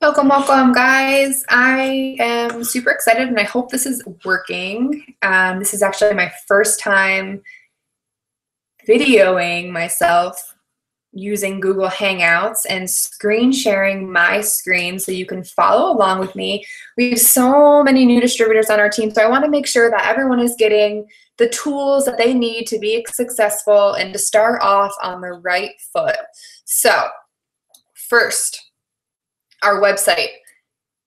Welcome, welcome, guys. I am super excited and I hope this is working. This is actually my first time videoing myself using Google Hangouts and screen sharing my screen so you can follow along with me. We have so many new distributors on our team, so I want to make sure that everyone is getting the tools that they need to be successful and to start off on the right foot. So, first, our website.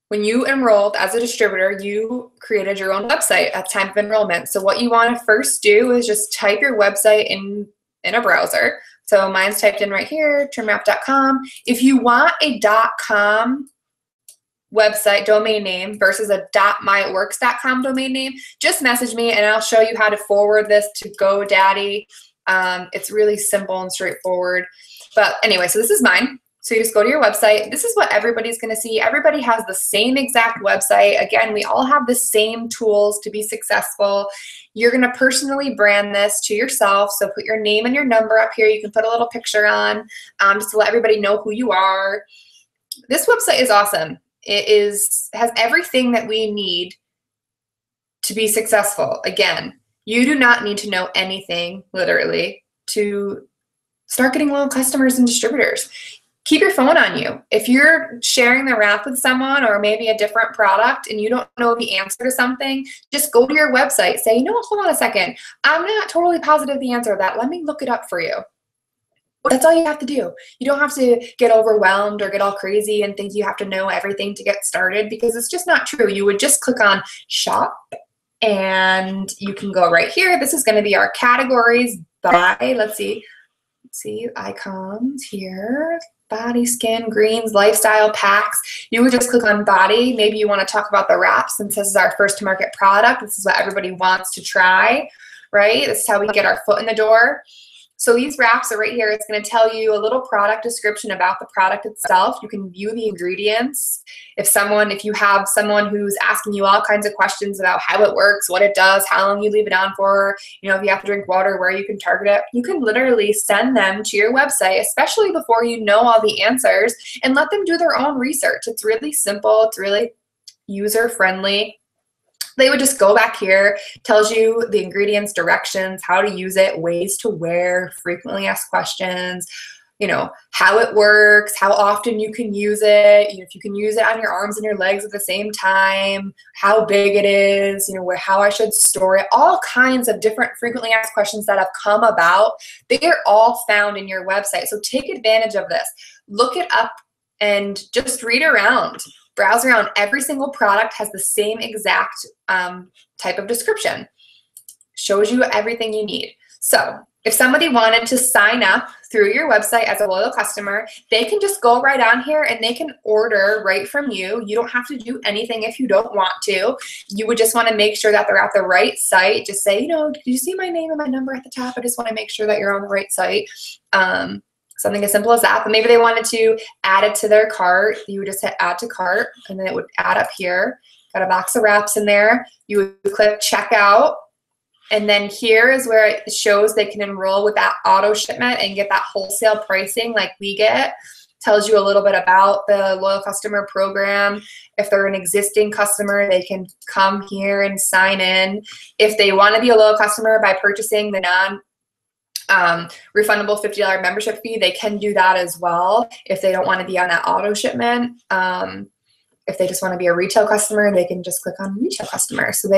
When you enrolled as a distributor, you created your own website at time of enrollment. So what you want to first do is just type your website in a browser. So mine's typed in right here, trimwrap.com. If you want a .com website domain name versus a .myworks.com domain name, just message me and I'll show you how to forward this to GoDaddy. It's really simple and straightforward. But anyway, so this is mine. So you just go to your website. This is what everybody's going to see. Everybody has the same exact website. Again, we all have the same tools to be successful. You're going to personally brand this to yourself. So put your name and your number up here. You can put a little picture on just to let everybody know who you are. This website is awesome. Has everything that we need to be successful. Again, you do not need to know anything, literally, to start getting loyal customers and distributors. Keep your phone on you. If you're sharing the wrap with someone or maybe a different product and you don't know the answer to something, just go to your website. Say, hold on a second. I'm not totally positive the answer to that. Let me look it up for you. That's all you have to do. You don't have to get overwhelmed or get all crazy and think you have to know everything to get started because it's just not true. You would just click on shop and you can go right here. This is going to be our categories by, let's see, icons here. Body, skin, greens, lifestyle, packs. You would just click on body. Maybe you want to talk about the wrap since this is our first to market product. This is what everybody wants to try, right? This is how we get our foot in the door. So these wraps are right here. It's going to tell you a little product description about the product itself. You can view the ingredients. If you have someone who's asking you all kinds of questions about how it works, what it does, how long you leave it on for, if you have to drink water, where you can target it, you can literally send them to your website, especially before you know all the answers, and let them do their own research. It's really simple. It's really user-friendly. They would just go back here, tells you the ingredients, directions, how to use it, ways to wear, frequently asked questions, how it works, how often you can use it, if you can use it on your arms and your legs at the same time, how big it is, how I should store it, all kinds of different frequently asked questions that have come about. They are all found in your website. So take advantage of this. Look it up and just read around. Browse around. Every single product has the same exact type of description. Shows you everything you need. So if somebody wanted to sign up through your website as a loyal customer, they can just go right on here and they can order right from you. You don't have to do anything if you don't want to. You would just want to make sure that they're at the right site. Just say, did you see my name and my number at the top? I just want to make sure that you're on the right site. Something as simple as that. But maybe they wanted to add it to their cart. You would just hit add to cart and then it would add up here. Got a box of wraps in there. You would click checkout. And then here is where it shows they can enroll with that auto shipment and get that wholesale pricing like we get. Tells you a little bit about the loyal customer program. If they're an existing customer, they can come here and sign in. If they want to be a loyal customer by purchasing the refundable $50 membership fee, they can do that as well if they don't want to be on that auto shipment. If they just want to be a retail customer, they can just click on retail customer. So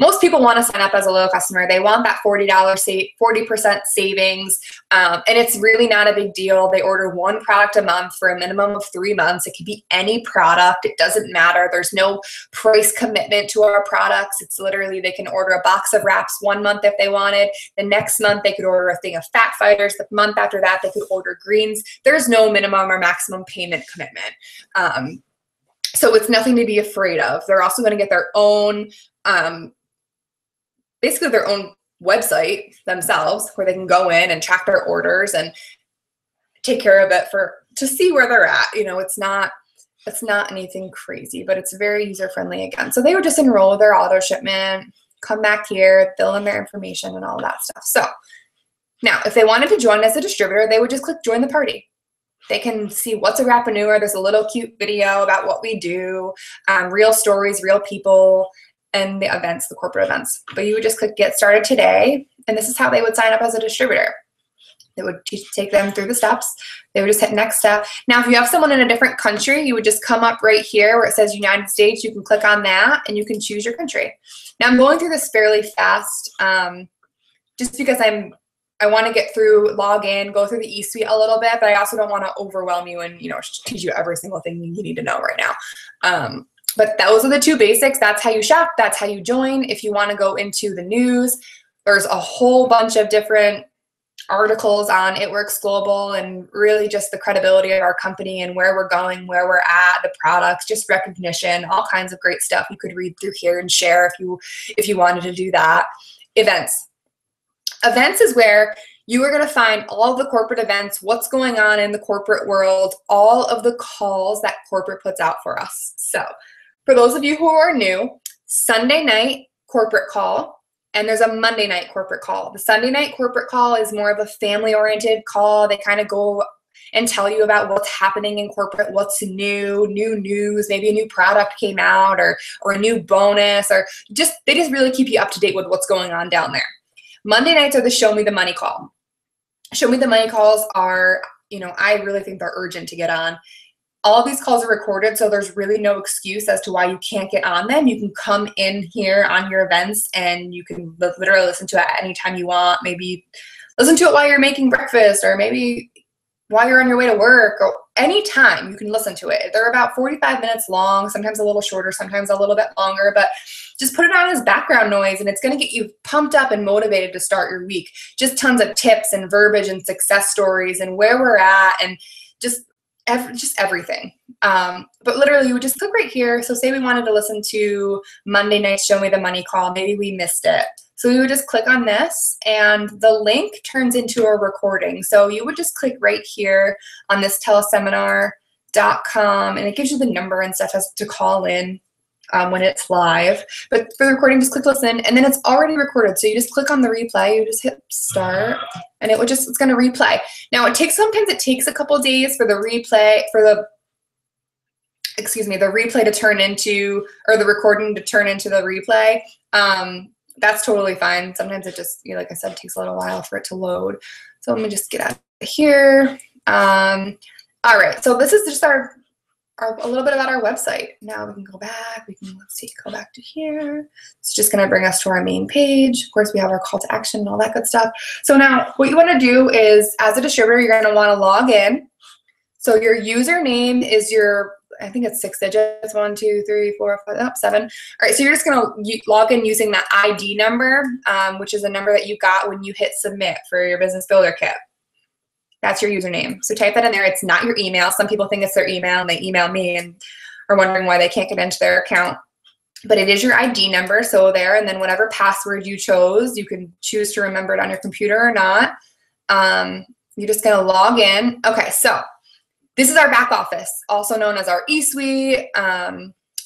most people want to sign up as a loyal customer. They want that $40% savings. And it's really not a big deal. They order one product a month for a minimum of 3 months. It could be any product. It doesn't matter. There's no price commitment to our products. It's literally, they can order a box of wraps 1 month if they wanted. The next month, they could order a thing of fat fighters. The month after that, they could order greens. There's no minimum or maximum payment commitment. So it's nothing to be afraid of. They're also going to get their own, basically their own website themselves where they can go in and track their orders and take care of it to see where they're at. It's not anything crazy, but it's very user-friendly again. So they would just enroll with their auto shipment, come back here, fill in their information and all that stuff. So now if they wanted to join as a distributor, they would just click join the party. They can see what's a Rapreneur. There's a little cute video about what we do, real stories, real people, and the events, the corporate events. But you would just click Get Started Today, and this is how they would sign up as a distributor. It would take them through the steps. They would just hit next step. Now, if you have someone in a different country, you would just come up right here where it says United States. You can click on that, and you can choose your country. Now, I'm going through this fairly fast just because I want to get through, log in, go through the eSuite a little bit, but I also don't want to overwhelm you and, you know, teach you every single thing you need to know right now. But those are the two basics. That's how you shop. That's how you join. If you want to go into the news, there's a whole bunch of different articles on It Works Global and really just the credibility of our company and where we're going, where we're at, the products, just recognition, all kinds of great stuff you could read through here and share if you wanted to do that. Events. Events is where you are going to find all of the corporate events, what's going on in the corporate world, all of the calls that corporate puts out for us. So for those of you who are new, Sunday night corporate call, and there's a Monday night corporate call. The Sunday night corporate call is more of a family-oriented call. They kind of go and tell you about what's happening in corporate, what's new news, maybe a new product came out or a new bonus, or they just really keep you up to date with what's going on down there. Monday nights are the Show Me the Money call. Show Me the Money calls are, you know, I really think they're urgent to get on. All of these calls are recorded, so there's really no excuse as to why you can't get on them. You can come in here on your events and you can literally listen to it at any time you want. Maybe listen to it while you're making breakfast, or maybe while you're on your way to work, or anytime you can listen to it. They're about 45 minutes long, sometimes a little shorter, sometimes a little bit longer, but just put it on as background noise and it's going to get you pumped up and motivated to start your week. Just tons of tips and verbiage and success stories and where we're at and just everything. But literally you would just click right here. So say we wanted to listen to Monday night's Show Me the Money call. Maybe we missed it. So we would just click on this and the link turns into a recording. So you would just click right here on this teleseminar.com and it gives you the number and stuff as to call in when it's live. But for the recording, just click listen and then it's already recorded. So you just click on the replay, you just hit start and it's going to replay. Now sometimes it takes a couple days for the replay, the replay to turn into, or the recording to turn into the replay. That's totally fine. Sometimes it just, like I said, takes a little while for it to load. So let me just get out of here. All right, so this is just a little bit about our website. Now we can go back. Go back to here. It's just going to bring us to our main page. Of course, we have our call to action and all that good stuff. So now what you want to do is, as a distributor, you're going to want to log in. So your username is I think it's 6 digits, 1, 2, 3, 4, 5, 7. All right, so you're just gonna log in using that ID number, which is a number that you got when you hit submit for your business builder kit. That's your username. So type that in there. It's not your email. Some people think it's their email and they email me and are wondering why they can't get into their account. But it is your ID number, so there, and then whatever password you chose, you can choose to remember it on your computer or not. You're just gonna log in. Okay, so this is our back office, also known as our eSuite.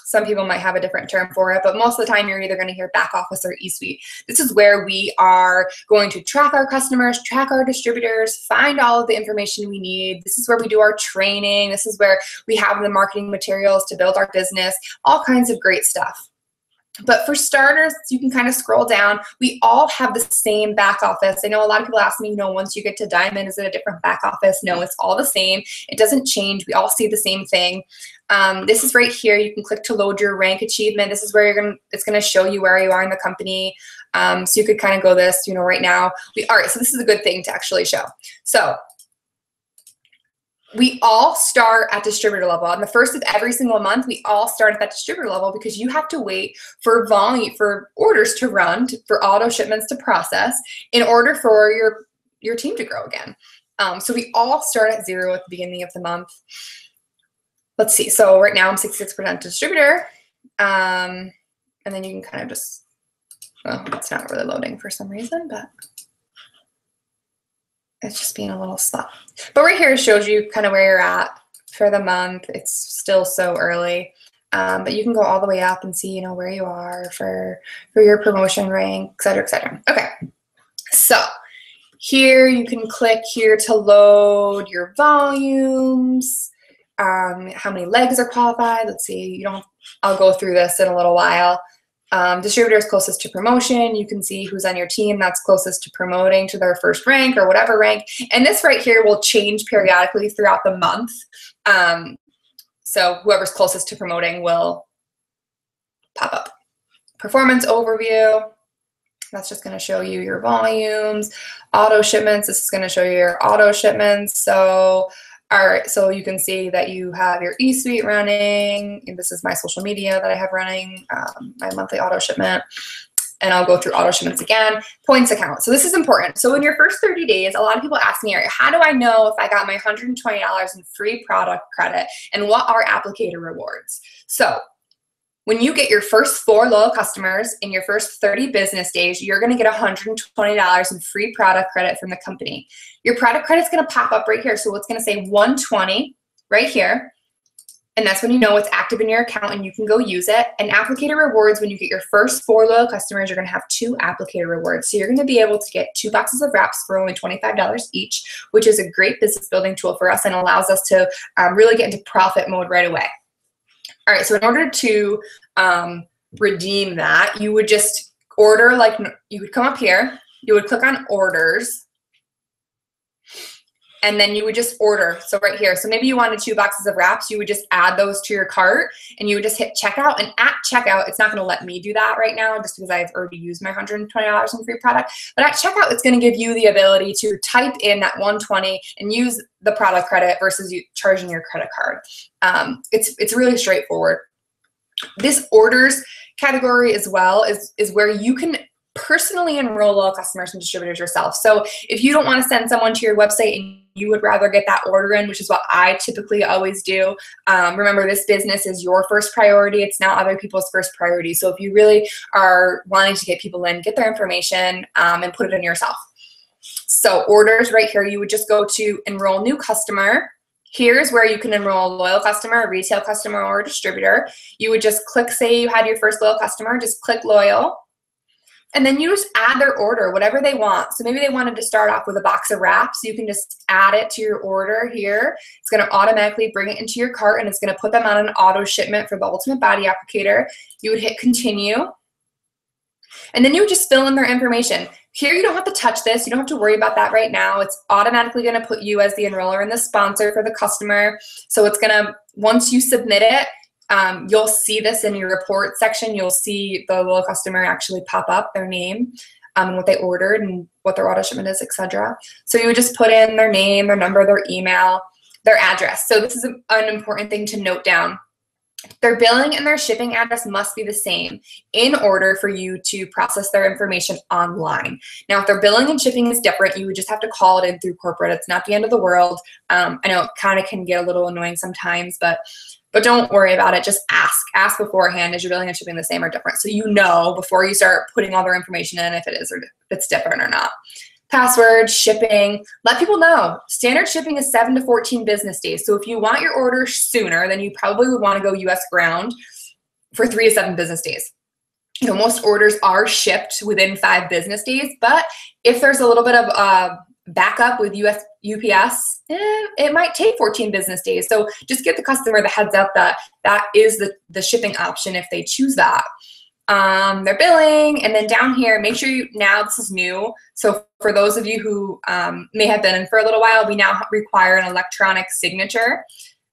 Some people might have a different term for it, but most of the time you're either going to hear back office or eSuite. This is where we are going to track our customers, track our distributors, find all of the information we need. This is where we do our training. This is where we have the marketing materials to build our business, all kinds of great stuff. But for starters, you can kind of scroll down. We all have the same back office. I know a lot of people ask me, once you get to Diamond, is it a different back office? No, it's all the same. It doesn't change. We all see the same thing. This is right here. You can click to load your rank achievement. This is where it's going to show you where you are in the company. So you could kind of go this, right now. All right, so this is a good thing to actually show. So we all start at distributor level. On the first of every single month, we all start at that distributor level because you have to wait for orders to run, for auto shipments to process in order for your team to grow again. So we all start at 0 at the beginning of the month. Let's see. So right now I'm 66% distributor. And then you can kind of just, it's not really loading for some reason, but it's just being a little slow. But right here shows you kind of where you're at for the month. It's still so early. But you can go all the way up and see, where you are for your promotion rank, et cetera, et cetera. Okay. So Here you can click here to load your volumes, how many legs are qualified. Let's see, I'll go through this in a little while. Distributors closest to promotion, you can see who's on your team that's closest to promoting to their first rank or whatever rank. And this right here will change periodically throughout the month. So whoever's closest to promoting will pop up. Performance overview. That's just going to show you your volumes. Auto shipments, this is going to show you your auto shipments. So, all right, so you can see that you have your eSuite running. And this is my social media that I have running, my monthly auto shipment. And I'll go through auto shipments again. Points account. So this is important. So in your first 30 days, a lot of people ask me, how do I know if I got my $120 in free product credit? And what are applicator rewards? So when you get your first 4 loyal customers in your first 30 business days, you're going to get $120 in free product credit from the company. Your product credit is going to pop up right here. So it's going to say 120 right here. And that's when you know it's active in your account and you can go use it. And applicator rewards, when you get your first 4 loyal customers, you're going to have 2 applicator rewards. So you're going to be able to get 2 boxes of wraps for only $25 each, which is a great business building tool for us and allows us to really get into profit mode right away. All right, so in order to redeem that, you would just order, like you would come up here, you would click on orders, and then you would just order. So right here, so maybe you wanted 2 boxes of wraps, you would just add those to your cart and you would just hit checkout. And at checkout, it's not gonna let me do that right now just because I've already used my $120 in free product. But at checkout, it's gonna give you the ability to type in that 120 and use the product credit versus you charging your credit card. It's really straightforward. This orders category as well is where you can personally enroll loyal customers and distributors yourself. So if you don't want to send someone to your website and you would rather get that order in, which is what I typically always do. Remember, this business is your first priority. It's not other people's first priority. So if you really are wanting to get people in, get their information and put it in yourself. So orders right here, you would just go to enroll new customer. Here's where you can enroll a loyal customer, a retail customer, or a distributor. You would just click, say you had your first loyal customer, just click loyal. And then you just add their order, whatever they want. So maybe they wanted to start off with a box of wraps. You can just add it to your order here. It's going to automatically bring it into your cart, and it's going to put them on an auto shipment for the Ultimate Body Applicator. You would hit continue. And then you would just fill in their information. Here, you don't have to touch this. You don't have to worry about that right now. It's automatically going to put you as the enroller and the sponsor for the customer. So it's going to, once you submit it, you'll see this in your report section. You'll see the loyal customer actually pop up, their name, and what they ordered and what their auto shipment is, etc. So you would just put in their name, their number, their email, their address. So this is an important thing to note down. Their billing and their shipping address must be the same in order for you to process their information online. Now, if their billing and shipping is different, you would just have to call it in through corporate. It's not the end of the world. I know it kind of can get a little annoying sometimes, but don't worry about it. Just ask. Ask beforehand, is your billing and shipping the same or different? So you know before you start putting all their information in if it is or if it's different or not. Password, shipping, let people know. Standard shipping is 7 to 14 business days. So if you want your order sooner, then you probably would want to go US ground for 3 to 7 business days. You know, most orders are shipped within 5 business days, but if there's a little bit of backup with UPS, it might take 14 business days. So just give the customer the heads up that that is the shipping option if they choose that. Their billing, and then down here, make sure you, now this is new, so for those of you who may have been in for a little while, we now require an electronic signature.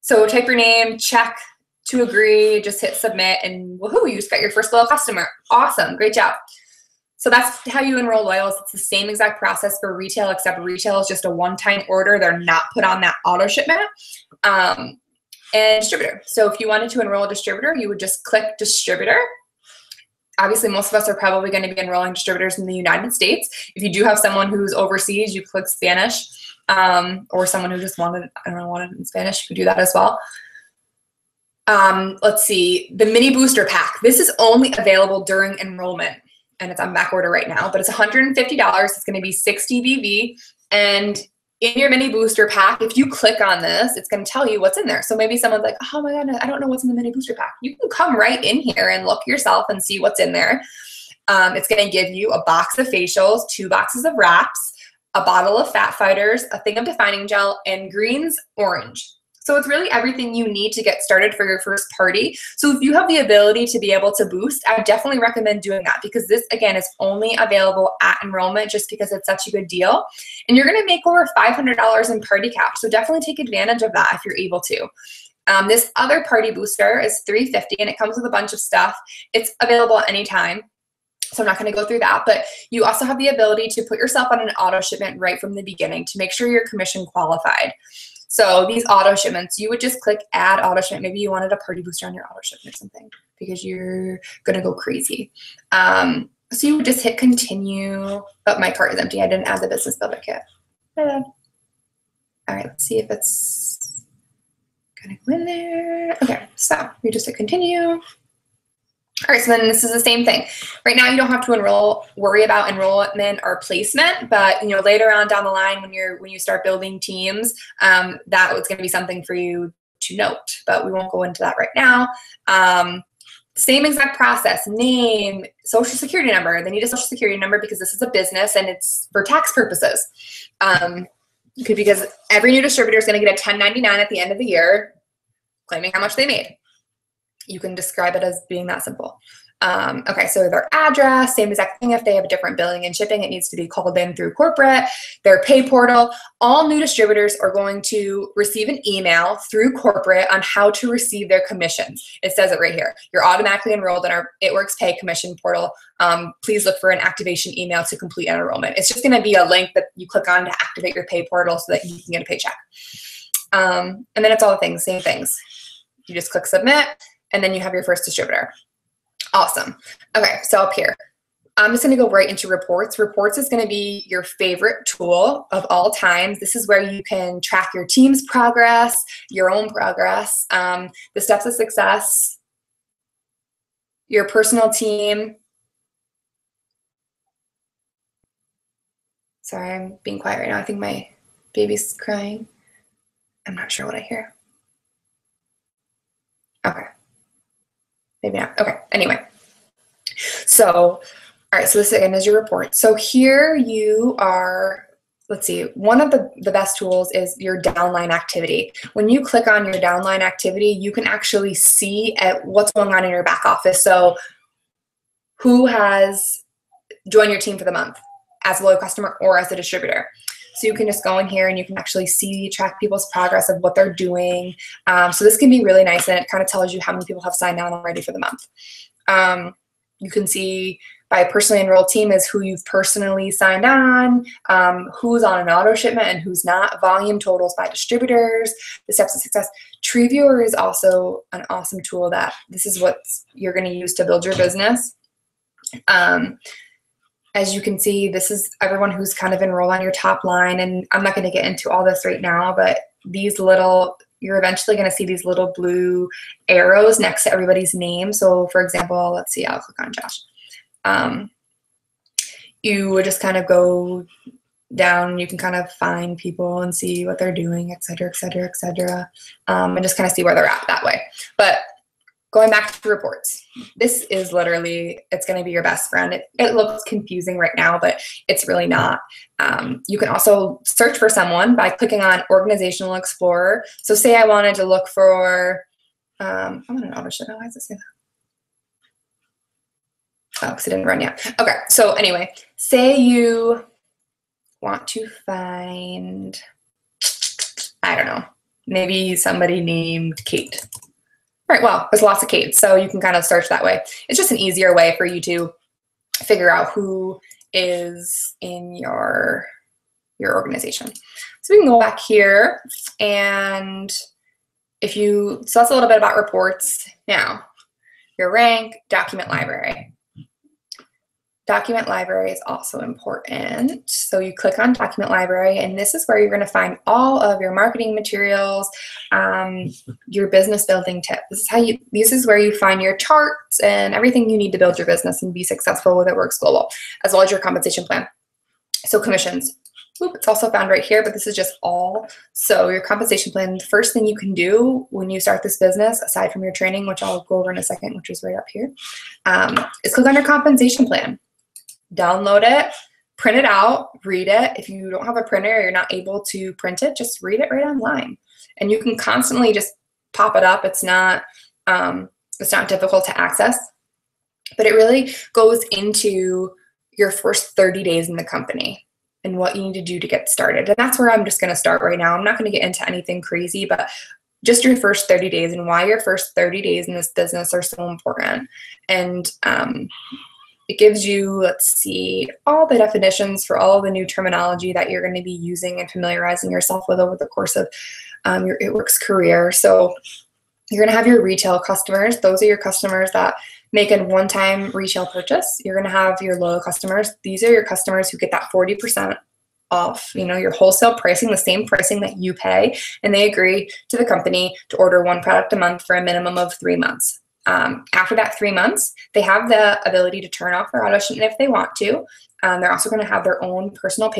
So type your name, check to agree, just hit submit, and woohoo, you just got your first loyal customer. Awesome, great job. So that's how you enroll loyals. It's the same exact process for retail, except retail is just a one-time order. They're not put on that auto shipment. And distributor. So if you wanted to enroll a distributor, you would just click distributor. Obviously, most of us are probably going to be enrolling distributors in the United States. If you do have someone who's overseas, you click Spanish, or someone who just wanted it in Spanish, you could do that as well. Let's see, the mini booster pack. This is only available during enrollment, and it's on back order right now, but it's $150. It's going to be 60 BV, and in your mini booster pack, if you click on this, it's going to tell you what's in there. So maybe someone's like, oh my God, I don't know what's in the mini booster pack. You can come right in here and look yourself and see what's in there. It's going to give you a box of facials, 2 boxes of wraps, a bottle of Fat Fighters, a thing of defining gel, and greens orange. So it's really everything you need to get started for your first party. So if you have the ability to be able to boost, I definitely recommend doing that, because this, again, is only available at enrollment just because it's such a good deal. And you're going to make over $500 in party cash. So definitely take advantage of that if you're able to. This other party booster is $350 and it comes with a bunch of stuff. It's available at any time. So I'm not going to go through that, but you also have the ability to put yourself on an auto shipment right from the beginning to make sure you're commission qualified. So these auto shipments, you would just click add auto shipment. Maybe you wanted a party booster on your auto shipment or something because you're going to go crazy. So you would just hit continue. Oh, my cart is empty. I didn't add the business builder kit. All right, let's see if it's going to go in there. Okay, so we just hit continue. All right, so then this is the same thing. Right now, you don't have to worry about enrollment or placement, but later on down the line, when you start building teams, that was going to be something for you to note. But we won't go into that right now. Same exact process: name, social security number. They need a social security number because this is a business and it's for tax purposes. Because every new distributor is going to get a 1099 at the end of the year, claiming how much they made. You can describe it as being that simple. Okay, so their address, same exact thing. If they have a different billing and shipping, it needs to be called in through corporate, their pay portal. All new distributors are going to receive an email through corporate on how to receive their commissions. It says it right here. You're automatically enrolled in our It Works Pay commission portal. Please look for an activation email to complete an enrollment. It's just going to be a link that you click on to activate your pay portal so that you can get a paycheck. And then it's all the things, same things. You just click submit, and then you have your first distributor. Awesome. Okay, so up here, I'm just going to go right into reports. Reports is going to be your favorite tool of all time. This is where you can track your team's progress, your own progress, the steps of success, your personal team. Sorry, I'm being quiet right now. I think my baby's crying. I'm not sure what I hear. Okay. Maybe not. Okay, anyway. So, all right, so this again is your report. So here you are, let's see, one of the best tools is your downline activity. When you click on your downline activity, you can actually see at what's going on in your back office. So who has joined your team for the month as a loyal customer or as a distributor. So you can just go in here and you can actually track people's progress of what they're doing. So this can be really nice, and it kind of tells you how many people have signed on already for the month. You can see by a personally enrolled team is who you've personally signed on, who's on an auto shipment and who's not, volume totals by distributors, the steps of success. Tree Viewer is also an awesome tool that this is what you're going to use to build your business. As you can see, this is everyone who's kind of enrolled on your top line, and I'm not going to get into all this right now, but you're eventually going to see these little blue arrows next to everybody's name. So for example, let's see, I'll click on Josh. You would just kind of go down, you can kind of find people and see what they're doing, et cetera, et cetera, et cetera, and just kind of see where they're at that way. But going back to reports, this is literally, it's going to be your best friend. It looks confusing right now, but it's really not. You can also search for someone by clicking on Organizational Explorer. So say I wanted to look for, I'm going to auto ship. Why does it say that? Oh, because it didn't run yet. Okay, so anyway, say you want to find, I don't know, maybe somebody named Kate. All right, well, there's lots of Kates, so you can kind of search that way. It's just an easier way for you to figure out who is in your organization. So we can go back here, and so that's a little bit about reports. Now, your rank, document library. Document library is also important. So you click on document library, and this is where you're going to find all of your marketing materials, your business building tips. This is where you find your charts and everything you need to build your business and be successful with It Works Global, as well as your compensation plan. So commissions. It's also found right here, but this is just all. So your compensation plan, the first thing you can do when you start this business, aside from your training, which I'll go over in a second, which is right up here, is click on your compensation plan. Download it, print it out, read it. If you don't have a printer or you're not able to print it, just read it right online. And you can constantly just pop it up. It's not difficult to access, but it really goes into your first 30 days in the company and what you need to do to get started. And that's where I'm just going to start right now. I'm not going to get into anything crazy, but just your first 30 days and why your first 30 days in this business are so important. And it gives you, let's see, all the definitions for all the new terminology that you're going to be using and familiarizing yourself with over the course of your It Works career. So you're going to have your retail customers. Those are your customers that make a one-time retail purchase. You're going to have your loyal customers. These are your customers who get that 40% off, your wholesale pricing, the same pricing that you pay, and they agree to the company to order one product a month for a minimum of 3 months. After that 3 months, they have the ability to turn off their auto shipment if they want to. They're also going to have their own personal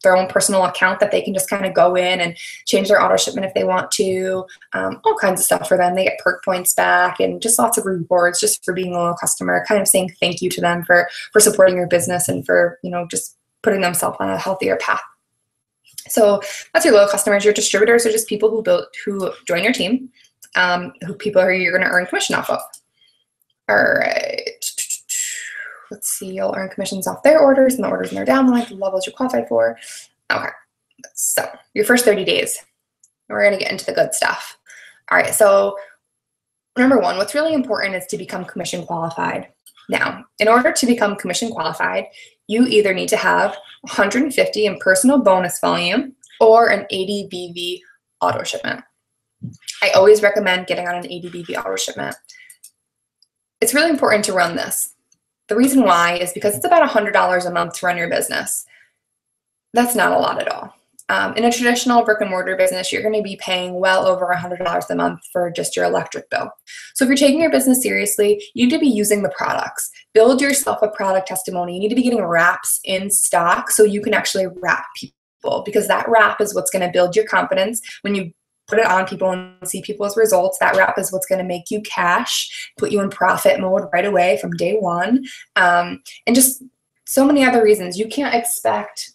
their own personal account that they can just kind of go in and change their auto shipment if they want to. All kinds of stuff for them. They get perk points back and just lots of rewards just for being a loyal customer, kind of saying thank you to them for supporting your business and for, just putting themselves on a healthier path. So that's your loyal customers. Your distributors are just people who join your team, people who you're going to earn commission off of. All right. Let's see, you'll earn commissions off their orders and the orders in their downline, the levels you're qualified for. Okay, so your first 30 days, we're going to get into the good stuff. All right, so number one, what's really important is to become commission qualified. Now, in order to become commission qualified, you either need to have 150 in personal bonus volume or an 80 BV auto shipment. I always recommend getting on an 80 BV auto shipment. It's really important to run this. The reason why is because it's about $100 a month to run your business. That's not a lot at all. In a traditional brick and mortar business, you're going to be paying well over $100 a month for just your electric bill. So if you're taking your business seriously, you need to be using the products. Build yourself a product testimony. You need to be getting wraps in stock so you can actually wrap people, because that wrap is what's going to build your confidence. When you put it on people and see people's results, that wrap is what's going to make you cash, put you in profit mode right away from day one, and just so many other reasons. You can't expect